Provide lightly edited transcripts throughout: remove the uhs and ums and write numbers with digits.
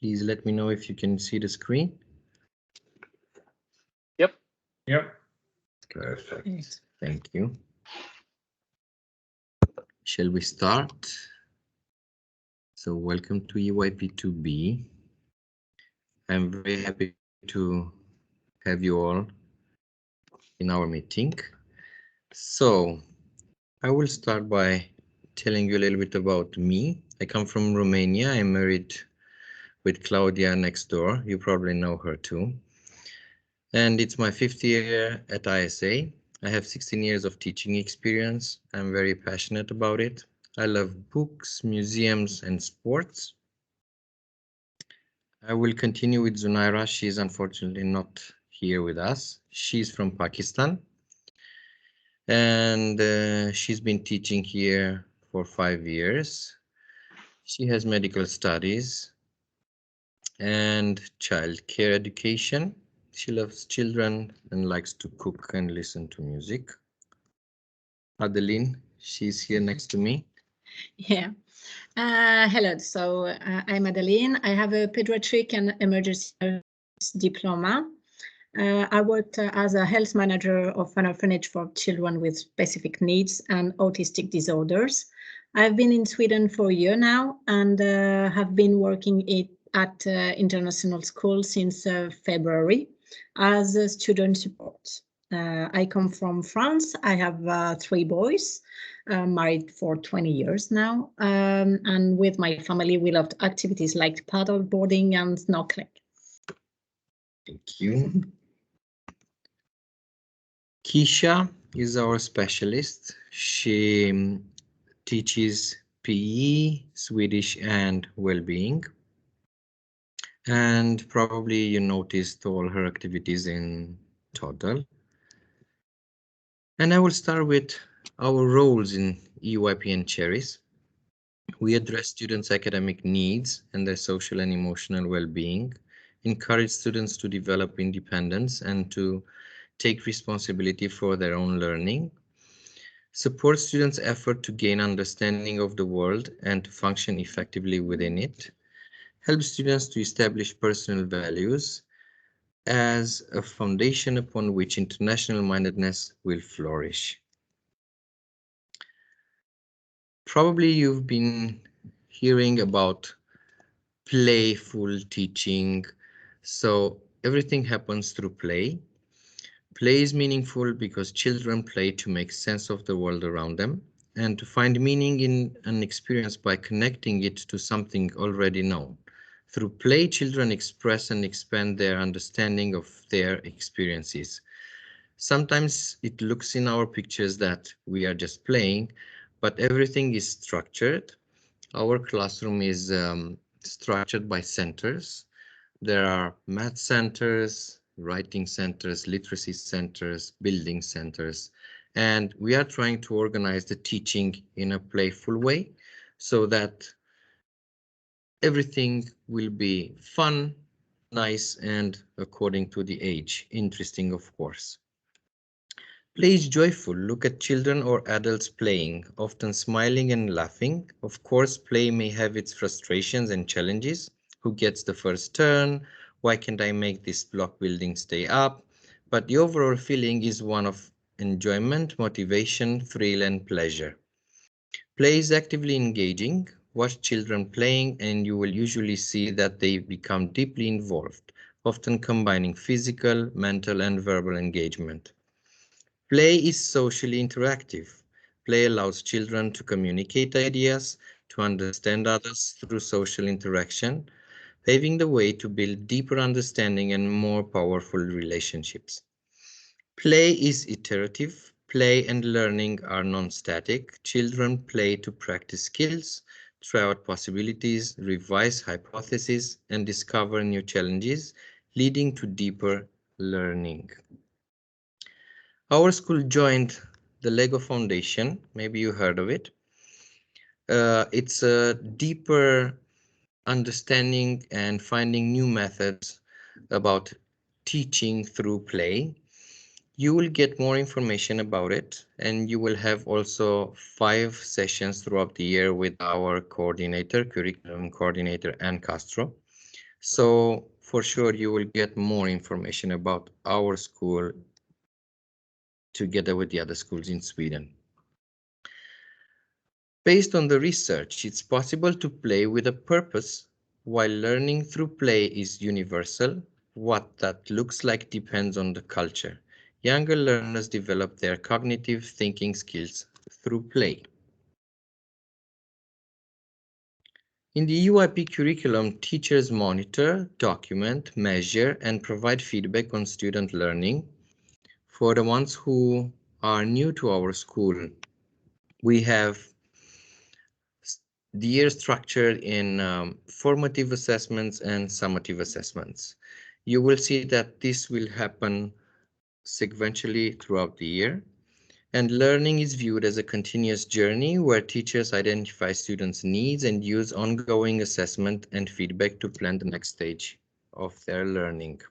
Please let me know if you can see the screen. Yep. Yep. Perfect. Thank you. Shall we start? So welcome to EYP2B. I'm very happy to have you all in our meeting. So I will start by telling you a little bit about me. I come from Romania. I'm married with Claudia next door. You probably know her too. And it's my 5th year at ISA. I have 16 years of teaching experience. I'm very passionate about it. I love books, museums, and sports. I will continue with Zunaira. She's unfortunately not here with us. She's from Pakistan. And she's been teaching here for 5 years. She has medical studies and childcare education. She loves children and likes to cook and listen to music. Adeline, she's here next to me. Yeah. Hello. So I'm Adeline. I have a pediatric and emergency nurse diploma. I worked as a health manager of an orphanage for children with specific needs and autistic disorders. I've been in Sweden for a year now and have been working at international school since February as a student support. I come from France. I have 3 boys, married for 20 years now. And with my family, we loved activities like paddle boarding and snorkeling. Thank you. Keisha is our specialist. She teaches PE, Swedish, and well-being. And probably you noticed all her activities in total. And I will start with our roles in EYP and Cherries. We address students' academic needs and their social and emotional well-being, encourage students to develop independence and to take responsibility for their own learning, support students' effort to gain understanding of the world and to function effectively within it, help students to establish personal values as a foundation upon which international mindedness will flourish. Probably you've been hearing about playful teaching. So everything happens through play. Play is meaningful because children play to make sense of the world around them and to find meaning in an experience by connecting it to something already known. Through play, children express and expand their understanding of their experiences. Sometimes it looks in our pictures that we are just playing, but everything is structured. Our classroom is structured by centers. There are math centers, writing centers, literacy centers, building centers, and we are trying to organize the teaching in a playful way so that everything will be fun, nice, and according to the age, interesting, of course. Play is joyful. Look at children or adults playing, often smiling and laughing. Of course, play may have its frustrations and challenges. Who gets the first turn? Why can't I make this block building stay up? But the overall feeling is one of enjoyment, motivation, thrill, and pleasure. Play is actively engaging. Watch children playing and you will usually see that they become deeply involved, often combining physical, mental, and verbal engagement. Play is socially interactive. Play allows children to communicate ideas, to understand others through social interaction, paving the way to build deeper understanding and more powerful relationships. Play is iterative. Play and learning are non-static. Children play to practice skills, try out possibilities, revise hypotheses, and discover new challenges, leading to deeper learning. Our school joined the Lego Foundation. Maybe you heard of it. It's a deeper understanding and finding new methods about teaching through play. You will get more information about it, and you will have also 5 sessions throughout the year with our coordinator, curriculum coordinator, Anne Castro. So for sure, you will get more information about our school together with the other schools in Sweden. Based on the research, it's possible to play with a purpose. While learning through play is universal, what that looks like depends on the culture. Younger learners develop their cognitive thinking skills through play. In the EYP curriculum, teachers monitor, document, measure, and provide feedback on student learning. For the ones who are new to our school, we have the year structured in formative assessments and summative assessments. You will see that this will happen sequentially throughout the year. And learning is viewed as a continuous journey where teachers identify students' needs and use ongoing assessment and feedback to plan the next stage of their learning.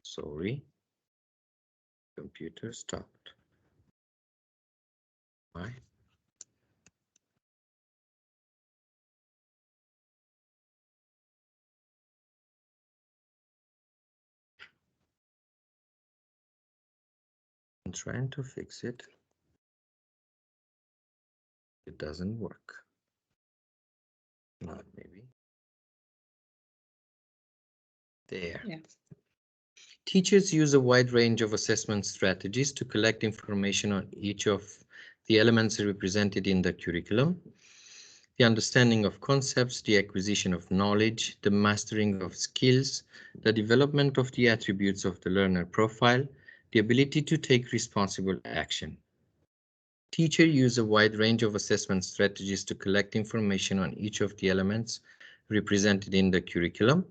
Sorry, computer stopped. Why? I'm trying to fix it. It doesn't work. Not maybe. There. Yeah. Teachers use a wide range of assessment strategies to collect information on each of the elements represented in the curriculum. The understanding of concepts, the acquisition of knowledge, the mastering of skills, the development of the attributes of the learner profile, the ability to take responsible action. Teachers use a wide range of assessment strategies to collect information on each of the elements represented in the curriculum.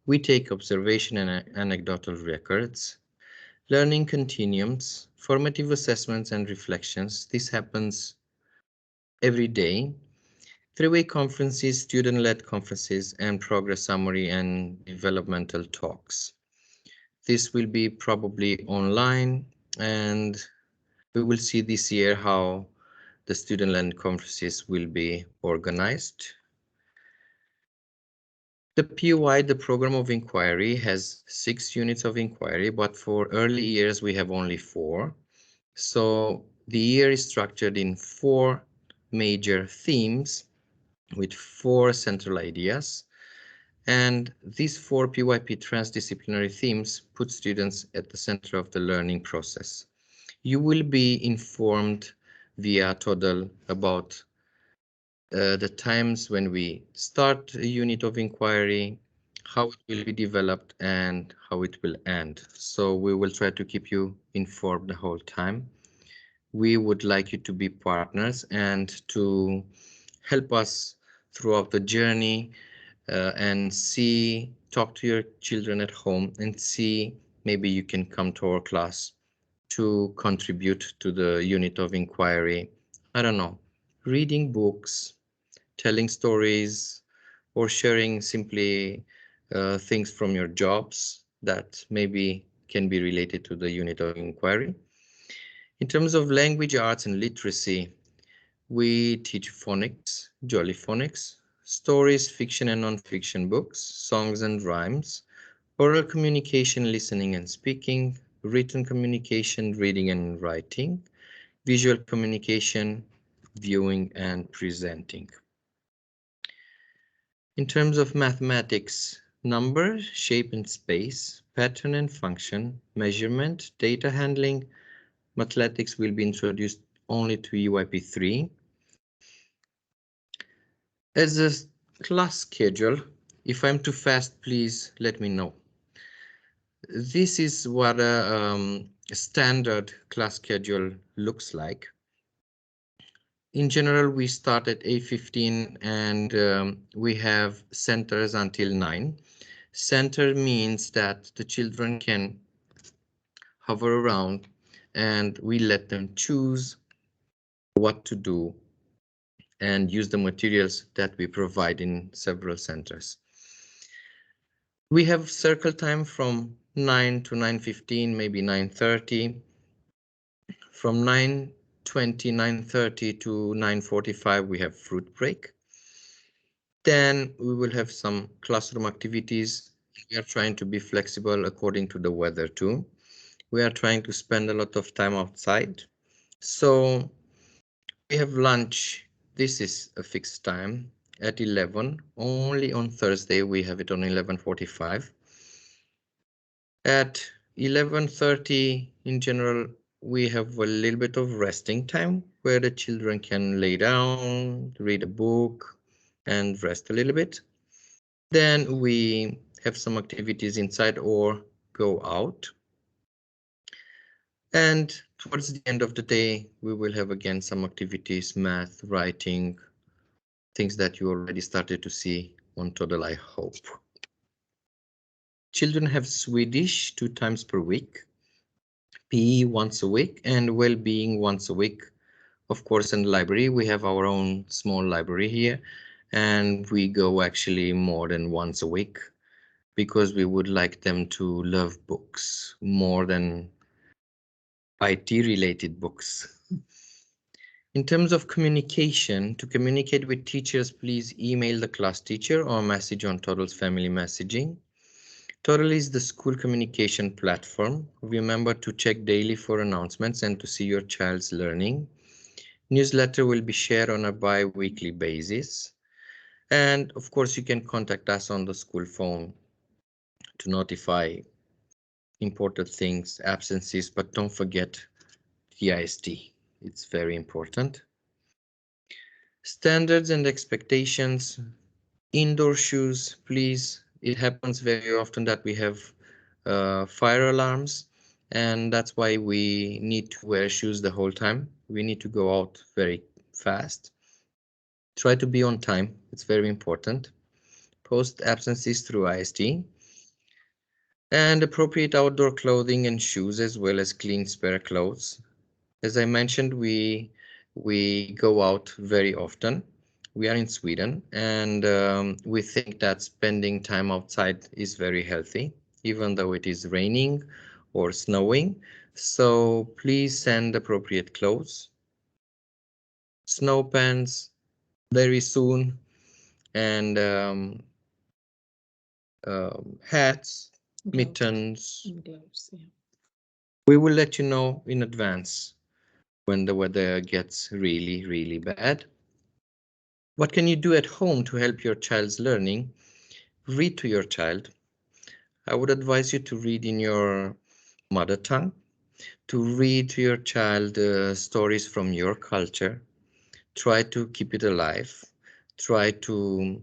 We take observation and anecdotal records, learning continuums, formative assessments and reflections. This happens every day. Three-way conferences, student-led conferences, and progress summary and developmental talks. This will be probably online, and we will see this year how the student-led conferences will be organized. The POI, the program of inquiry, has 6 units of inquiry, but for early years we have only 4. So the year is structured in 4 major themes with 4 central ideas. And these 4 PYP transdisciplinary themes put students at the center of the learning process. You will be informed via TODL about the times when we start a unit of inquiry, how it will be developed, and how it will end. So we will try to keep you informed the whole time. We would like you to be partners and to help us throughout the journey and talk to your children at home and see maybe you can come to our class to contribute to the unit of inquiry. I don't know, reading books, telling stories, or sharing simply things from your jobs that maybe can be related to the unit of inquiry. In terms of language, arts, and literacy, we teach phonics, jolly phonics, stories, fiction and non-fiction books, songs and rhymes, oral communication, listening and speaking, written communication, reading and writing, visual communication, viewing and presenting. In terms of mathematics, number, shape and space, pattern and function, measurement, data handling, mathematics will be introduced only to EYP3. As a class schedule, if I'm too fast, please let me know. This is what a standard class schedule looks like. In general, we start at 8:15 and we have centers until 9. Center means that the children can hover around and we let them choose what to do and use the materials that we provide in several centers. We have circle time from 9 to 9:15, maybe 9:30. From 9:20, 9:30 to 9:45, we have fruit break. Then we will have some classroom activities. We are trying to be flexible according to the weather too. We are trying to spend a lot of time outside. So we have lunch. This is a fixed time at 11. Only on Thursday we have it on 11:45. At 11:30 in general, we have a little bit of resting time where the children can lay down, read a book, and rest a little bit. Then we have some activities inside or go out. And towards the end of the day, we will have again some activities, math, writing, things that you already started to see on Toddle, I hope. Children have Swedish 2 times per week, PE once a week, and well-being once a week. Of course, in the library, we have our own small library here, and we go actually more than once a week because we would like them to love books more than IT-related books. In terms of communication, to communicate with teachers, please email the class teacher or message on Toddle's family messaging. Toddle is the school communication platform. Remember to check daily for announcements and to see your child's learning. Newsletter will be shared on a bi-weekly basis. And of course, you can contact us on the school phone to notify important things, absences, but don't forget the IST. It's very important. Standards and expectations. Indoor shoes, please. It happens very often that we have fire alarms, and that's why we need to wear shoes the whole time. We need to go out very fast. Try to be on time. It's very important. Post absences through IST. And appropriate outdoor clothing and shoes, as well as clean spare clothes. As I mentioned, we go out very often. We are in Sweden, and we think that spending time outside is very healthy, even though it is raining or snowing. So please send appropriate clothes, snow pants very soon, and hats, Gloves. mittens. Gloves, yeah. We will let you know in advance when the weather gets really, really bad. What can you do at home to help your child's learning? Read to your child. I would advise you to read in your mother tongue, to read to your child stories from your culture. Try to keep it alive. Try to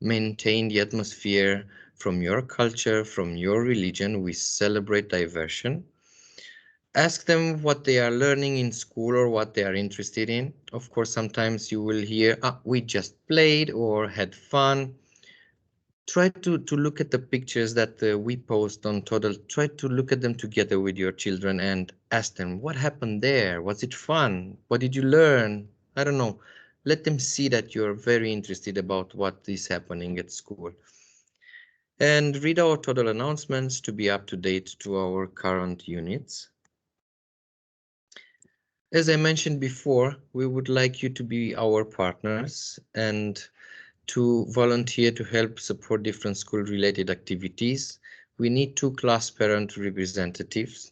maintain the atmosphere from your culture, from your religion. We celebrate diversion. Ask them what they are learning in school or what they are interested in. Of course, sometimes you will hear, we just played or had fun. Try to look at the pictures that we post on Toddle. Try to look at them together with your children and ask them, what happened there? Was it fun? What did you learn? I don't know. Let them see that you're very interested about what is happening at school. And read our Toddle announcements to be up to date to our current units. As I mentioned before, we would like you to be our partners and to volunteer to help support different school-related activities. We need 2 class parent representatives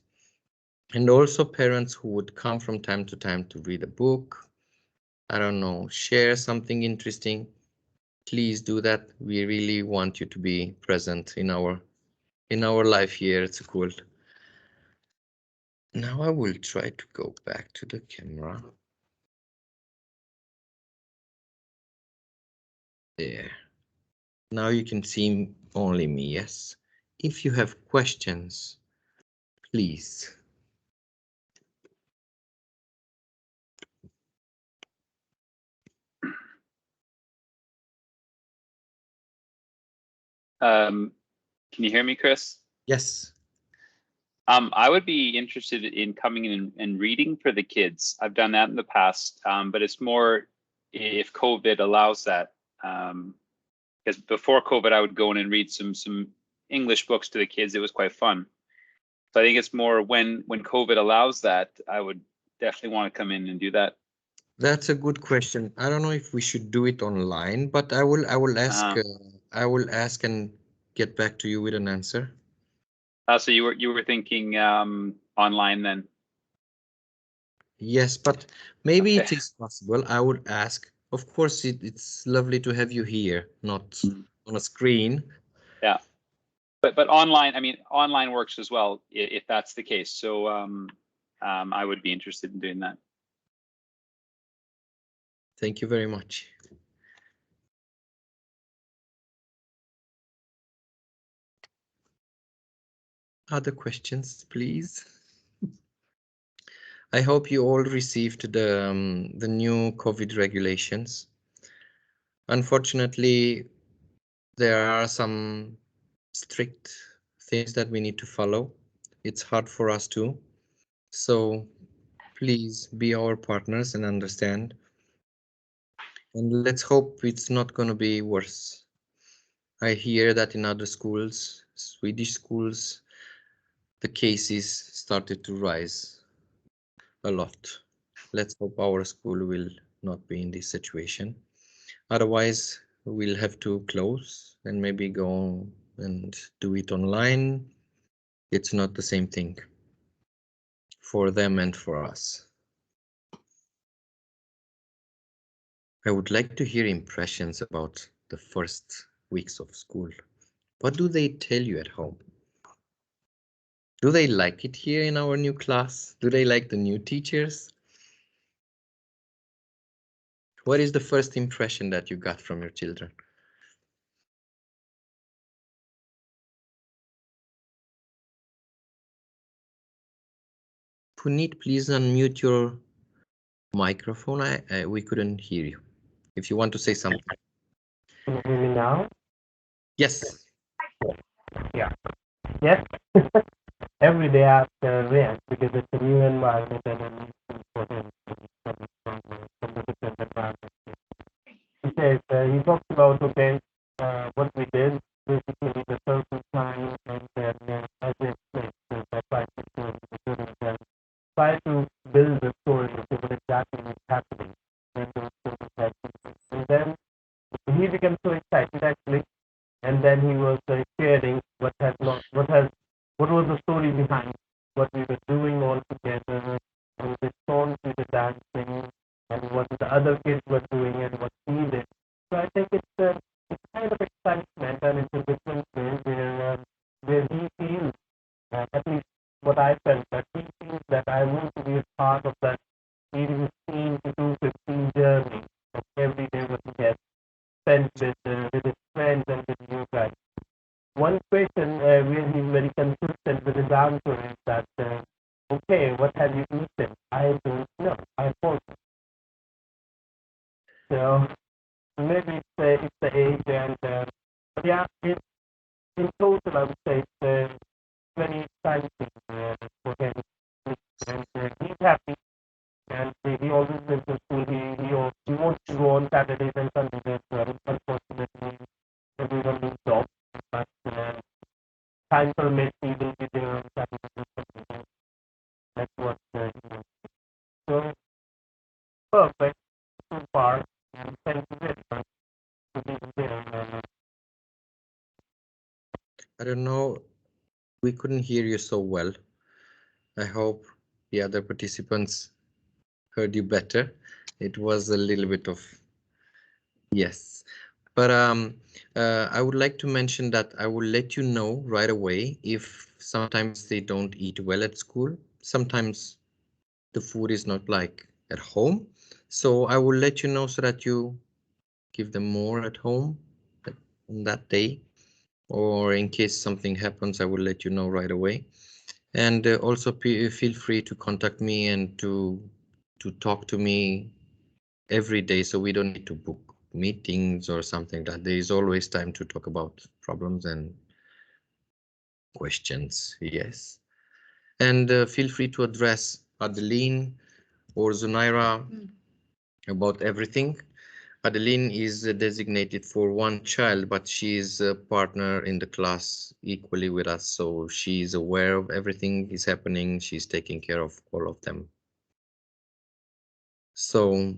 and also parents who would come from time to time to read a book. I don't know, share something interesting. Please do that. We really want you to be present in our life here at school. Now I will try to go back to the camera. There. Now you can see only me, yes? If you have questions, please. Can you hear me, Chris? Yes. I would be interested in coming in and reading for the kids. I've done that in the past, but it's more if COVID allows that. Because before COVID, I would go in and read some English books to the kids. It was quite fun. So I think it's more when COVID allows that, I would definitely want to come in and do that. That's a good question. I don't know if we should do it online, but I will ask and get back to you with an answer. So you were thinking online then? Yes, but maybe Okay. it is possible. I would ask. Of course, it's lovely to have you here, not on a screen. Yeah, but online, I mean, online works as well if that's the case. So I would be interested in doing that. Thank you very much. Other questions, please? I hope you all received the new COVID regulations. Unfortunately, there are some strict things that we need to follow. It's hard for us too. So please be our partners and understand. And let's hope it's not going to be worse. I hear that in other schools, Swedish schools, the cases started to rise a lot. Let's hope our school will not be in this situation. Otherwise, we'll have to close and maybe go and do it online. It's not the same thing for them and for us. I would like to hear impressions about the first weeks of school. What do they tell you at home? Do they like it here in our new class? Do they like the new teachers? What is the first impression that you got from your children? Puneet, please unmute your microphone. We couldn't hear you. If you want to say something. Can you hear me now? Yes. Yeah. Yes. Every day after rest, because it's a new environment and a new thing for him from the different environment. He says, he talks about, okay, what we did, basically the circle time, and then as he explained, by practicing the students and try to build the story of what exactly is happening when those students have teachers. And then he became so excited actually, and then he was sharing what was the story behind what we were doing all together, and the songs we were dancing, and what the other kids were doing, and what he did. So I think it's kind of excitement, and it's a different way where he feels, at least what I felt, that he feels that I want to be a part of that 15 to 15 journey of every day what he has spent with his friends and with you guys. One question where he's very consistent with his answer is that, okay, what have you eaten? I don't know. I forgot. So maybe it's the age, and but yeah, in total, I would say it's very exciting for him, and he's happy, and he always goes to school. He wants to go on Saturdays and Sundays as well. Unfortunately, everyone needs jobs, but time permits, he will be there on Saturdays and Sundays. That's what he wants. So perfect so far, and thank you very much for being there. I don't know. We couldn't hear you so well. I hope the other participants heard you better. It was a little bit of yes. But I would like to mention that I will let you know right away if sometimes they don't eat well at school. Sometimes the food is not like at home. So I will let you know so that you give them more at home on that day. Or in case something happens, I will let you know right away. And also feel free to contact me and to talk to me every day, so we don't need to book meetings or something like that. There is always time to talk about problems and questions. Yes, and feel free to address Adeline or Zunaira about everything. Adeline is designated for one child, but she is a partner in the class equally with us. So she's aware of everything is happening. She's taking care of all of them. So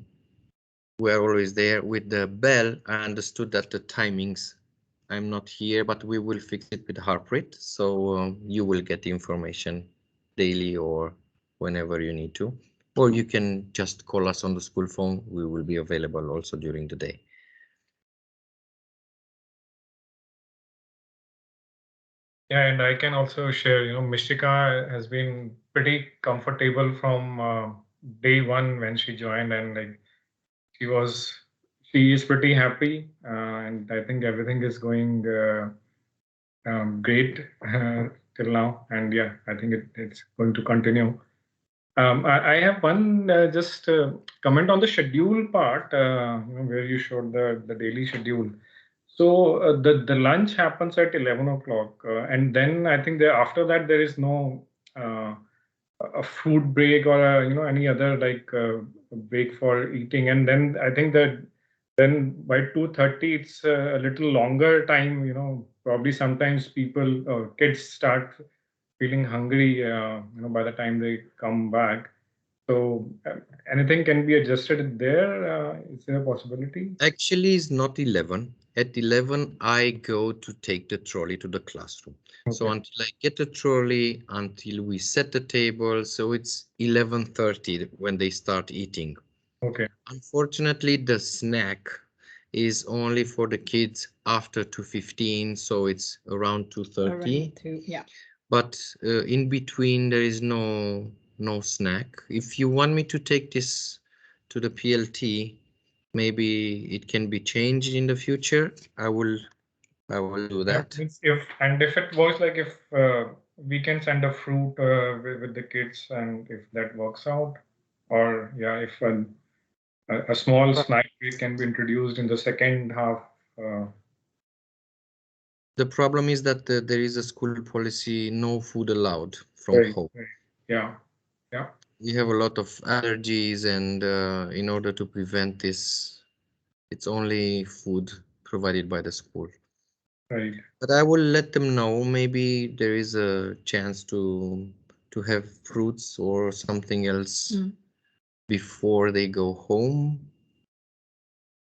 we're always there with the bell. I understood that the timings, I'm not here, but we will fix it with Harpreet. So you will get information daily or whenever you need to, or you can just call us on the school phone. We will be available also during the day. Yeah, and I can also share, Mishika has been pretty comfortable from day one when she joined, and like she is pretty happy, and I think everything is going great till now. And yeah, I think it's going to continue. I have one just comment on the schedule part, where you showed the daily schedule. So the lunch happens at 11 o'clock, and then I think after that there is no a food break or any other like break for eating, and then I think that then by 2:30 it's a little longer time. Probably sometimes people or kids start feeling hungry. By the time they come back. So anything can be adjusted there. Is there a possibility? Actually, it's not 11. At 11, I go to take the trolley to the classroom. Okay. So until I get the trolley, until we set the table, so it's 11:30 when they start eating. Okay. Unfortunately, the snack is only for the kids after 2:15, so it's around 2:30. Yeah. But in between, there is no snack. If you want me to take this to the PLT, maybe it can be changed in the future. I will do that. Yeah, if it works, like if we can send a fruit with the kids, and if that works out, or yeah, if a small snack can be introduced in the second half. The problem is that there is a school policy, no food allowed from home. Right. Yeah. We have a lot of allergies, and in order to prevent this, it's only food provided by the school. Right. But I will let them know. Maybe there is a chance to have fruits or something else before they go home.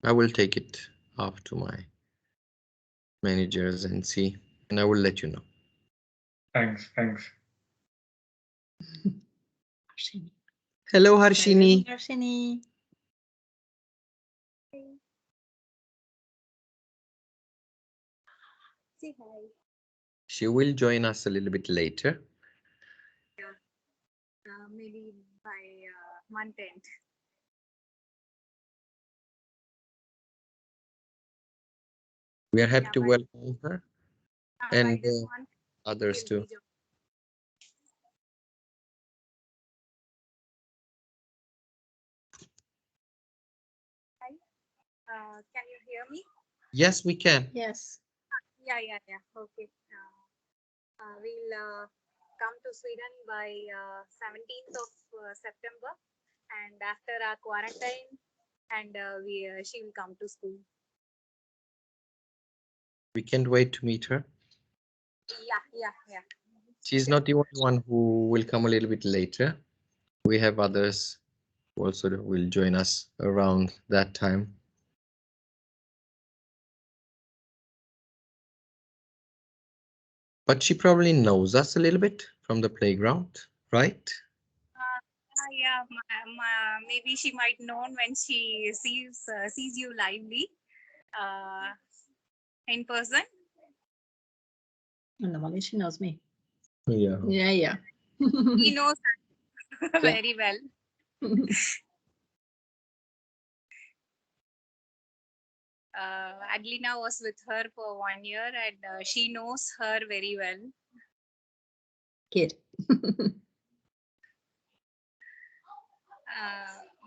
I will take it up to my managers and see, and I will let you know. Thanks. Hello, Harshini. Hello, Harshini. Say hi. She will join us a little bit later. Yeah. Maybe by month end. We are happy to welcome her and others too. Hi. Can you hear me? Yes, we can. Yes. Yeah. Okay. We'll come to Sweden by 17th of September, and after our quarantine, and she will come to school. We can't wait to meet her. Yeah. She's not the only one who will come a little bit later. We have others who also will join us around that time. But she probably knows us a little bit from the playground, right? Yeah, maybe she might know when she sees you lively in person. And normally she knows me. Yeah. He knows very well. Adelina was with her for 1 year, and she knows her very well. Good.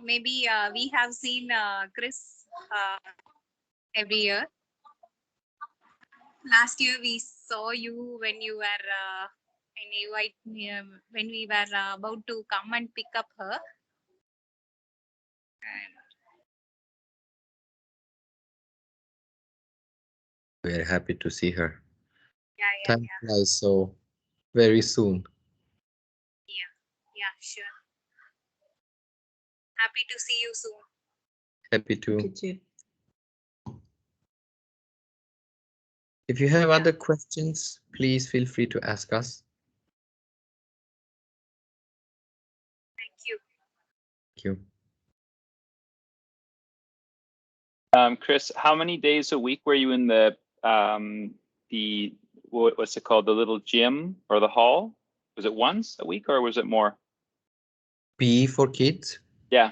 Maybe we have seen Chris every year. Last year we saw you when you were when we were about to come and pick up her. We're happy to see her. Yeah, Time flies so very soon. yeah, sure. Happy to see you soon. Happy to. Happy to. If you have other questions, please feel free to ask us. Thank you. Thank you. Chris, how many days a week were you in the what's it called, the little gym or the hall? Was it once a week or was it more? PE for kids? Yeah.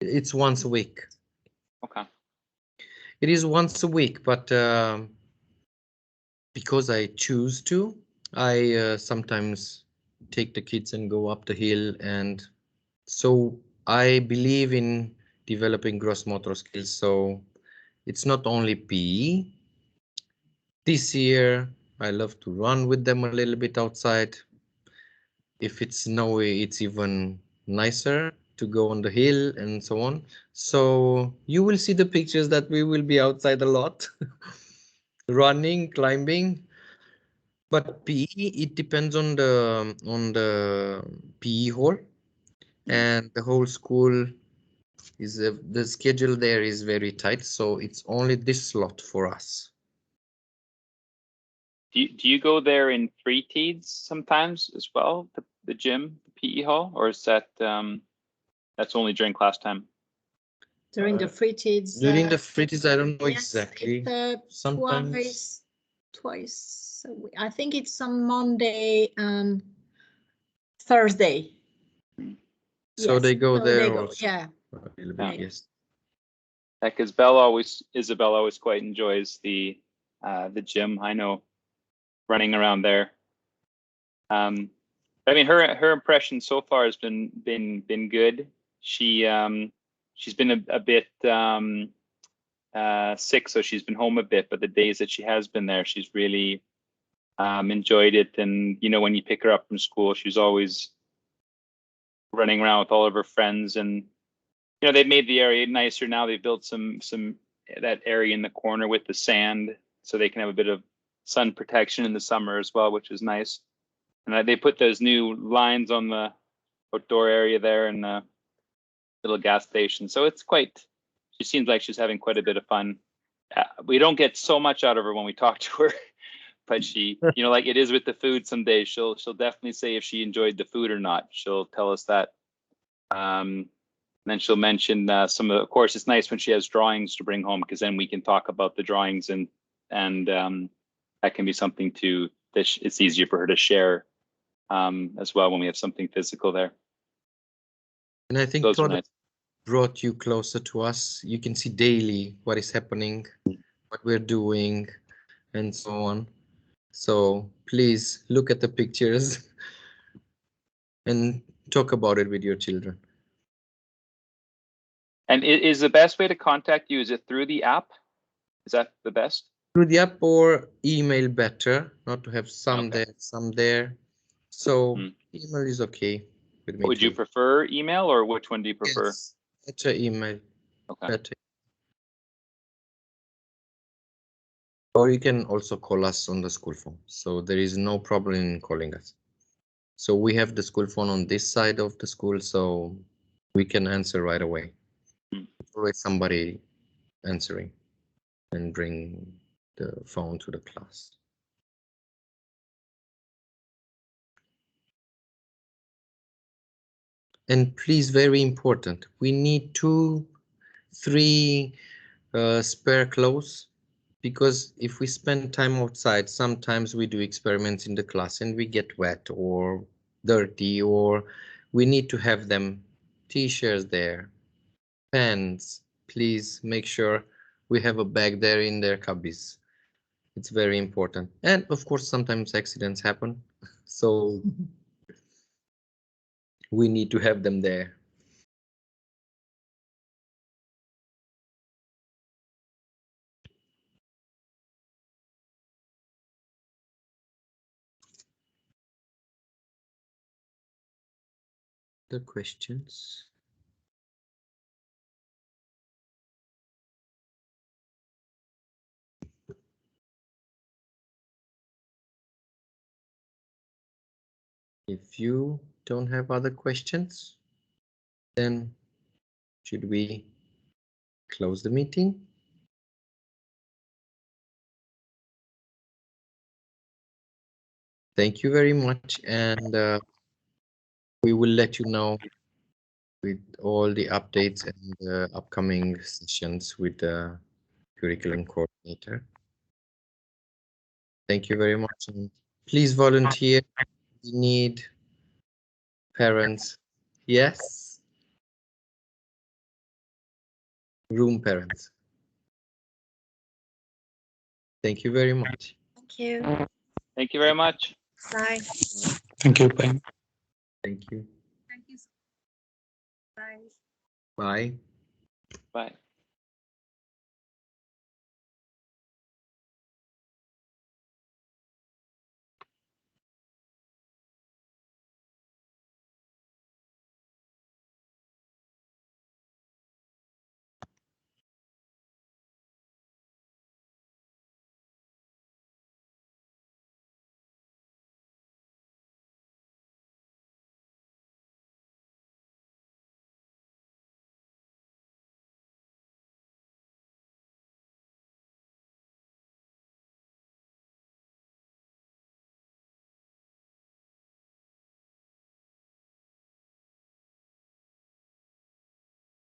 It's once a week. Okay. It is once a week, but because I choose to, I sometimes take the kids and go up the hill, and so I believe in developing gross motor skills. So it's not only PE. This year, I love to run with them a little bit outside. If it's snowy, it's even nicer to go on the hill and so on. So you will see the pictures that we will be outside a lot, running, climbing. But PE, it depends on the PE hall, and the whole school is the schedule there is very tight. So it's only this slot for us. Do you go there in free teeds sometimes as well, the gym, the PE hall, or is that that's only during class time? During the free teeds. During the free teeds, I don't know yes, exactly. It's, sometimes twice a week. I think it's on Monday and Thursday. So yes, they go so there they go, also. yeah. A little bit, yes. Yeah, because Isabel always quite enjoys the gym. I know, running around there. I mean, her impression so far has been good. She's been a bit sick, so she's been home a bit. But the days that she has been there, she's really enjoyed it. And you know, when you pick her up from school, she's always running around with all of her friends. And you know, they've made the area nicer now. They've built some that area in the corner with the sand, so they can have a bit of sun protection in the summer as well, which is nice. And they put those new lines on the outdoor area there and the little gas station. So it's quite, she seems like she's having quite a bit of fun. We don't get so much out of her when we talk to her, but she, you know, like it is with the food, some days she'll definitely say if she enjoyed the food or not. She'll tell us that. And then she'll mention some of course, it's nice when she has drawings to bring home, because then we can talk about the drawings, and that can be something it's easier for her to share as well when we have something physical there. And I think product brought you closer to us. You can see daily what is happening, what we're doing, and so on. So please look at the pictures and talk about it with your children. And is the best way to contact you, is it through the app? Is that the best? Through the app or email better, not to have some there, some there. So email is okay with me. Would you prefer email, or which one do you prefer? Yes, better email. Okay. Better. Or you can also call us on the school phone. So there is no problem in calling us. So we have the school phone on this side of the school, so we can answer right away. Always somebody answering and bring the phone to the class. And please, very important, we need 2-3 spare clothes, because if we spend time outside, sometimes we do experiments in the class and we get wet or dirty, or we need to have them t-shirts there, pants. Please make sure we have a bag there in their cubbies. It's very important. And of course, sometimes accidents happen, so we need to have them there. The questions. If you don't have other questions, then should we close the meeting? Thank you very much, and we will let you know with all the updates and upcoming sessions with the curriculum coordinator. Thank you very much, and please volunteer. We need parents. Yes, room parents. Thank you very much. Thank you. Thank you very much. Bye. Thank you. Bye. Thank you. Thank you. Bye. Bye. Bye.